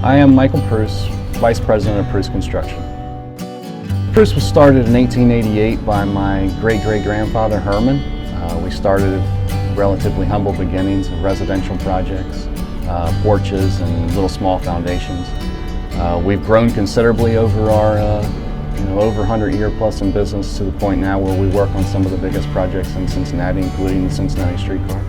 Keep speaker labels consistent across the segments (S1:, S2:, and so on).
S1: I am Michael Prus, Vice President of Prus Construction. Prus was started in 1888 by my great-great-grandfather Herman. We started relatively humble beginnings of residential projects, porches and little small foundations. We've grown considerably over our over 100-year plus in business to the point now where we work on some of the biggest projects in Cincinnati, including the Cincinnati Streetcar.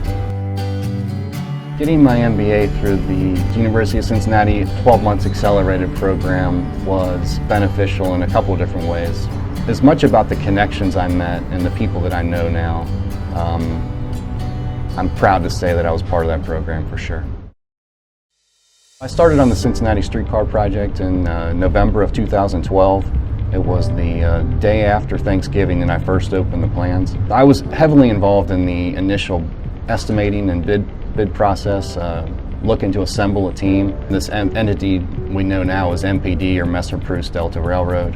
S1: Getting my MBA through the University of Cincinnati 12 months accelerated program was beneficial in a couple of different ways. As much about the connections I met and the people that I know now, I'm proud to say that I was part of that program for sure. I started on the Cincinnati Streetcar project in November of 2012. It was the day after Thanksgiving that I first opened the plans. I was heavily involved in the initial estimating and bid process, looking to assemble a team. This entity we know now as MPD, or Messer Prus Delta Railroad.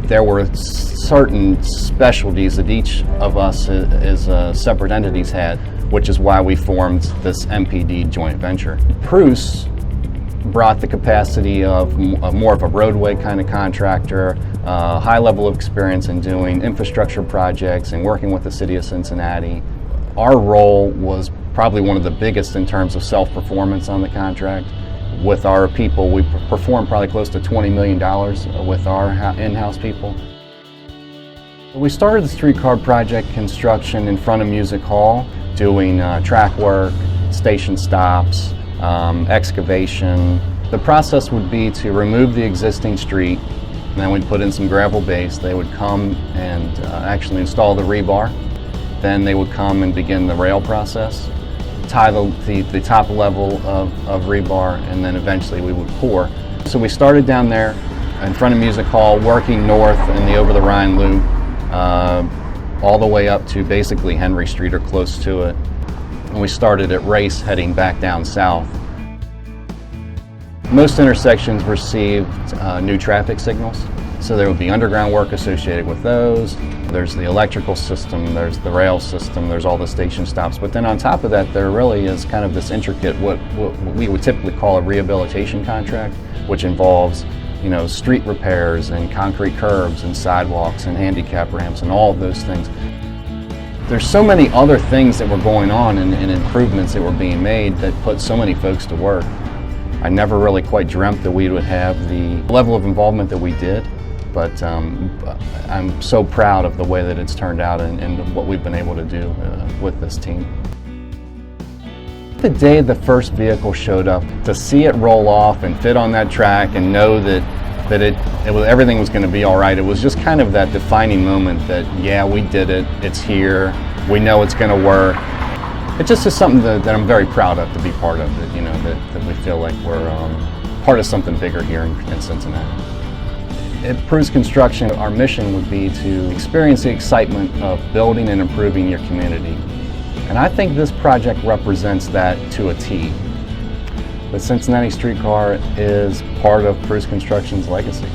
S1: There were certain specialties that each of us as separate entities had, which is why we formed this MPD joint venture. Prus brought the capacity of more of a roadway kind of contractor, high level of experience in doing infrastructure projects and working with the city of Cincinnati. Our role was probably one of the biggest in terms of self-performance on the contract. With our people, we performed probably close to $20 million with our in-house people. We started the streetcar project construction in front of Music Hall, doing track work, station stops, excavation. The process would be to remove the existing street, and then we'd put in some gravel base. They would come and actually install the rebar. Then they would come and begin the rail process, tie the top level of rebar, and then eventually we would pour. So we started down there in front of Music Hall, working north in the Over the Rhine Loop, all the way up to basically Henry Street or close to it. And we started at Race, heading back down south. Most intersections received new traffic signals, so there would be underground work associated with those. There's the electrical system, there's the rail system, there's all the station stops. But then on top of that, there really is kind of this intricate, what we would typically call a rehabilitation contract, which involves, street repairs and concrete curbs and sidewalks and handicap ramps and all of those things. There's so many other things that were going on and improvements that were being made that put so many folks to work. I never really quite dreamt that we would have the level of involvement that we did. But I'm so proud of the way that it's turned out and what we've been able to do with this team. The day the first vehicle showed up, to see it roll off and fit on that track and know that everything was going to be all right, it was just kind of that defining moment that, yeah, we did it, it's here, we know it's going to work. It just is something that I'm very proud of to be part of, that we feel like we're part of something bigger here in Cincinnati. At Prus Construction, our mission would be to experience the excitement of building and improving your community. And I think this project represents that to a T. The Cincinnati Streetcar is part of Prus Construction's legacy.